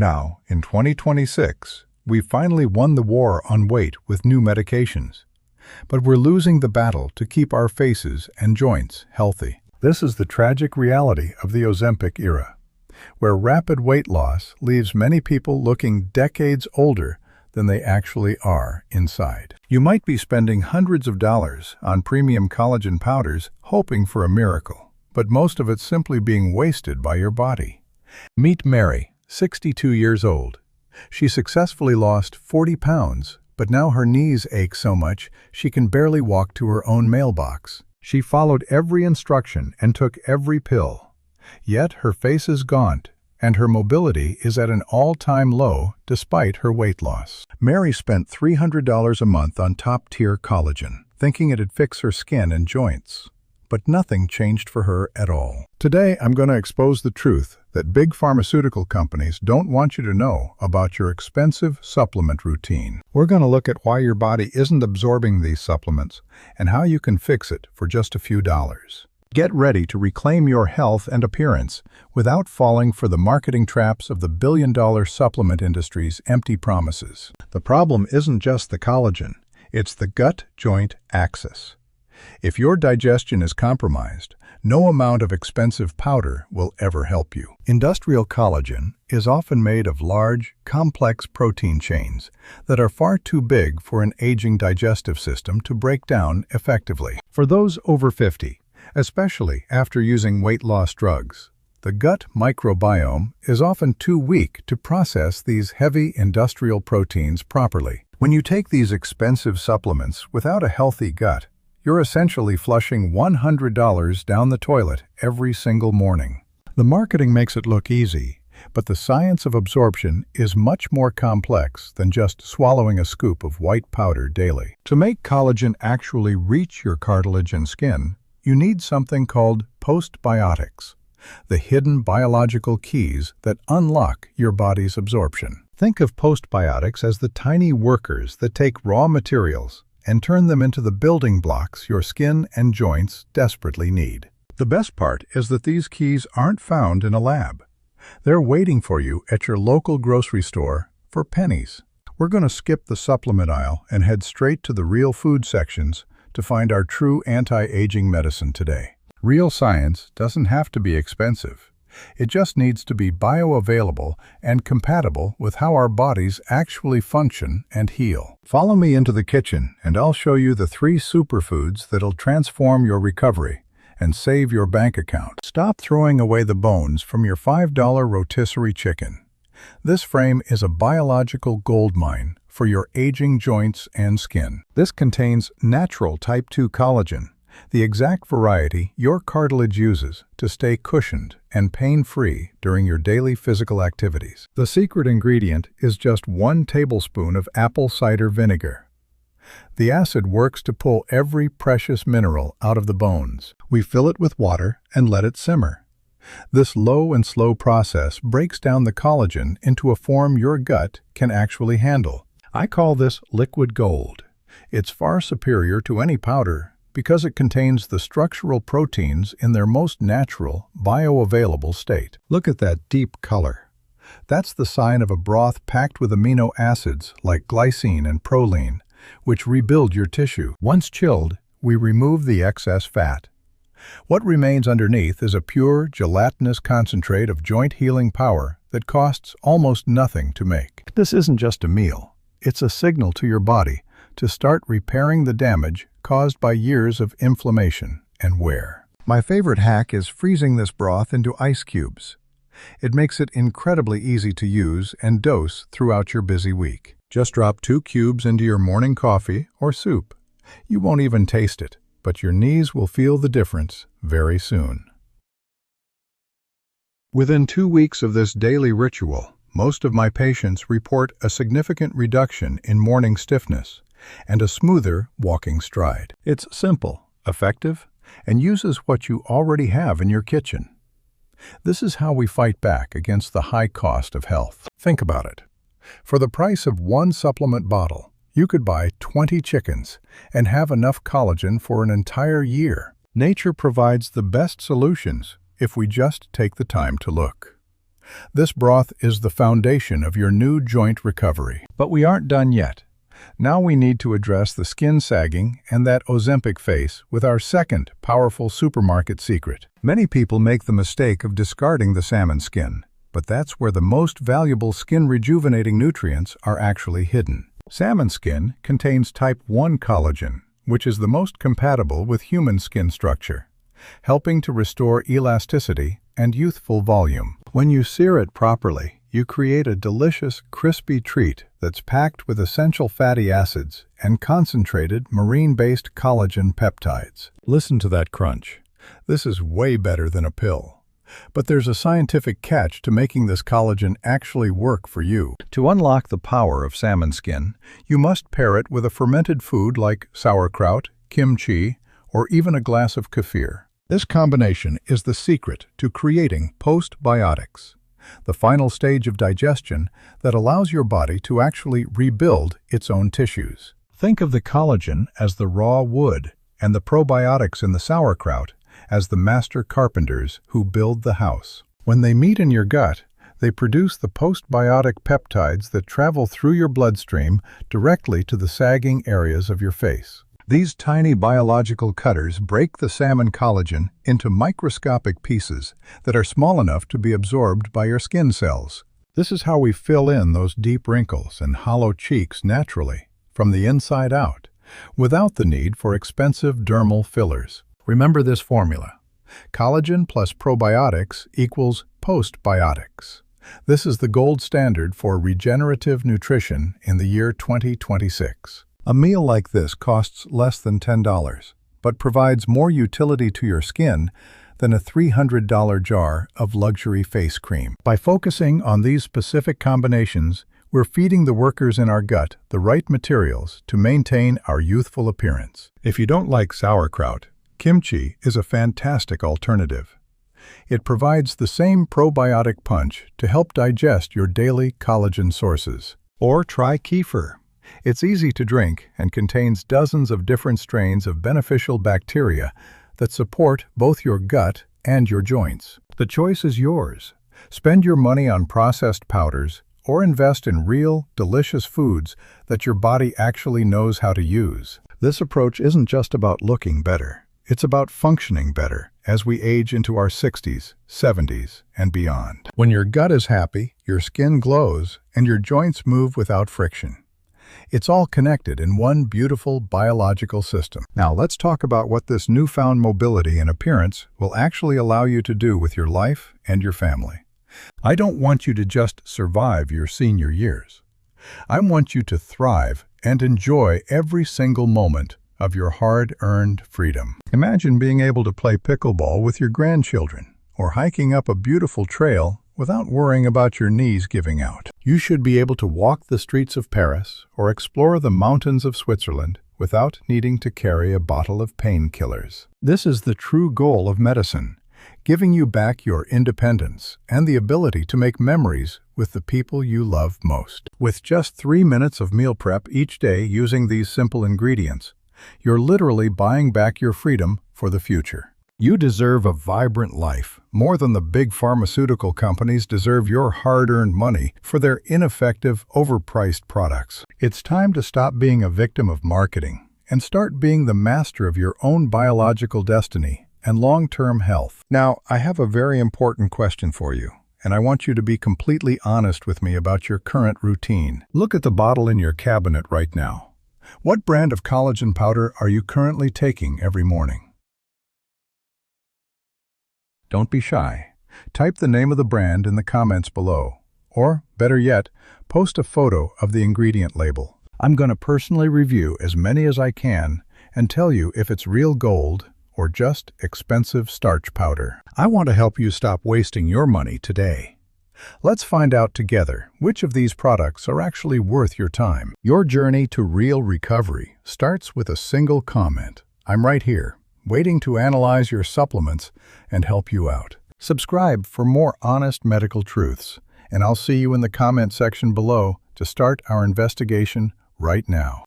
Now, in 2026, we finally won the war on weight with new medications. But we're losing the battle to keep our faces and joints healthy. This is the tragic reality of the Ozempic era, where rapid weight loss leaves many people looking decades older than they actually are inside. You might be spending hundreds of dollars on premium collagen powders hoping for a miracle, but most of it's simply being wasted by your body. Meet Mary, 62 years old. She successfully lost 40 pounds, but now her knees ache so much she can barely walk to her own mailbox. She followed every instruction and took every pill. Yet her face is gaunt, and her mobility is at an all-time low despite her weight loss. Mary spent $300 a month on top-tier collagen, thinking it'd fix her skin and joints. But nothing changed for her at all. Today, I'm going to expose the truth that big pharmaceutical companies don't want you to know about your expensive supplement routine. We're going to look at why your body isn't absorbing these supplements and how you can fix it for just a few dollars. Get ready to reclaim your health and appearance without falling for the marketing traps of the billion-dollar supplement industry's empty promises. The problem isn't just the collagen, it's the gut-joint axis. If your digestion is compromised, no amount of expensive powder will ever help you. Industrial collagen is often made of large, complex protein chains that are far too big for an aging digestive system to break down effectively. For those over 50, especially after using weight loss drugs, the gut microbiome is often too weak to process these heavy industrial proteins properly. When you take these expensive supplements without a healthy gut, you're essentially flushing $100 down the toilet every single morning. The marketing makes it look easy, but the science of absorption is much more complex than just swallowing a scoop of white powder daily. To make collagen actually reach your cartilage and skin, you need something called postbiotics, the hidden biological keys that unlock your body's absorption. Think of postbiotics as the tiny workers that take raw materials and turn them into the building blocks your skin and joints desperately need. The best part is that these keys aren't found in a lab. They're waiting for you at your local grocery store for pennies. We're going to skip the supplement aisle and head straight to the real food sections to find our true anti-aging medicine today. Real science doesn't have to be expensive. It just needs to be bioavailable and compatible with how our bodies actually function and heal. Follow me into the kitchen and I'll show you the 3 superfoods that'll transform your recovery and save your bank account. Stop throwing away the bones from your $5 rotisserie chicken. This frame is a biological goldmine for your aging joints and skin. This contains natural type 2 collagen, the exact variety your cartilage uses to stay cushioned and pain-free during your daily physical activities. The secret ingredient is just 1 tablespoon of apple cider vinegar. The acid works to pull every precious mineral out of the bones. We fill it with water and let it simmer. This low and slow process breaks down the collagen into a form your gut can actually handle. I call this liquid gold. It's far superior to any powder because it contains the structural proteins in their most natural, bioavailable state. Look at that deep color. That's the sign of a broth packed with amino acids like glycine and proline, which rebuild your tissue. Once chilled, we remove the excess fat. What remains underneath is a pure, gelatinous concentrate of joint healing power that costs almost nothing to make. This isn't just a meal. It's a signal to your body to start repairing the damage caused by years of inflammation and wear. My favorite hack is freezing this broth into ice cubes. It makes it incredibly easy to use and dose throughout your busy week. Just drop 2 cubes into your morning coffee or soup. You won't even taste it, but your knees will feel the difference very soon. Within 2 weeks of this daily ritual, most of my patients report a significant reduction in morning stiffness and a smoother walking stride. It's simple, effective, and uses what you already have in your kitchen. This is how we fight back against the high cost of health. Think about it. For the price of 1 supplement bottle, you could buy 20 chickens and have enough collagen for an entire year. Nature provides the best solutions if we just take the time to look. This broth is the foundation of your new joint recovery. But we aren't done yet. Now we need to address the skin sagging and that Ozempic face with our second powerful supermarket secret. Many people make the mistake of discarding the salmon skin, but that's where the most valuable skin-rejuvenating nutrients are actually hidden. Salmon skin contains type 1 collagen, which is the most compatible with human skin structure, helping to restore elasticity and youthful volume. When you sear it properly, you create a delicious, crispy treat that's packed with essential fatty acids and concentrated marine-based collagen peptides. Listen to that crunch. This is way better than a pill. But there's a scientific catch to making this collagen actually work for you. To unlock the power of salmon skin, you must pair it with a fermented food like sauerkraut, kimchi, or even a glass of kefir. This combination is the secret to creating postbiotics, the final stage of digestion that allows your body to actually rebuild its own tissues. Think of the collagen as the raw wood and the probiotics in the sauerkraut as the master carpenters who build the house. When they meet in your gut, they produce the postbiotic peptides that travel through your bloodstream directly to the sagging areas of your face. These tiny biological cutters break the salmon collagen into microscopic pieces that are small enough to be absorbed by your skin cells. This is how we fill in those deep wrinkles and hollow cheeks naturally, from the inside out, without the need for expensive dermal fillers. Remember this formula. Collagen plus probiotics equals postbiotics. This is the gold standard for regenerative nutrition in the year 2026. A meal like this costs less than $10, but provides more utility to your skin than a $300 jar of luxury face cream. By focusing on these specific combinations, we're feeding the workers in our gut the right materials to maintain our youthful appearance. If you don't like sauerkraut, kimchi is a fantastic alternative. It provides the same probiotic punch to help digest your daily collagen sources. Or try kefir. It's easy to drink and contains dozens of different strains of beneficial bacteria that support both your gut and your joints. The choice is yours. Spend your money on processed powders or invest in real, delicious foods that your body actually knows how to use. This approach isn't just about looking better. It's about functioning better as we age into our 60s, 70s, and beyond. When your gut is happy, your skin glows, and your joints move without friction. It's all connected in one beautiful biological system. Now let's talk about what this newfound mobility and appearance will actually allow you to do with your life and your family. I don't want you to just survive your senior years. I want you to thrive and enjoy every single moment of your hard-earned freedom. Imagine being able to play pickleball with your grandchildren or hiking up a beautiful trail without worrying about your knees giving out. You should be able to walk the streets of Paris or explore the mountains of Switzerland without needing to carry a bottle of painkillers. This is the true goal of medicine, giving you back your independence and the ability to make memories with the people you love most. With just 3 minutes of meal prep each day using these simple ingredients, you're literally buying back your freedom for the future. You deserve a vibrant life more than the big pharmaceutical companies deserve your hard-earned money for their ineffective, overpriced products. It's time to stop being a victim of marketing and start being the master of your own biological destiny and long-term health. Now, I have a very important question for you, and I want you to be completely honest with me about your current routine. Look at the bottle in your cabinet right now. What brand of collagen powder are you currently taking every morning? Don't be shy. Type the name of the brand in the comments below. Or, better yet, post a photo of the ingredient label. I'm going to personally review as many as I can and tell you if it's real gold or just expensive starch powder. I want to help you stop wasting your money today. Let's find out together which of these products are actually worth your time. Your journey to real recovery starts with a single comment. I'm right here, waiting to analyze your supplements and help you out. Subscribe for more honest medical truths, and I'll see you in the comment section below to start our investigation right now.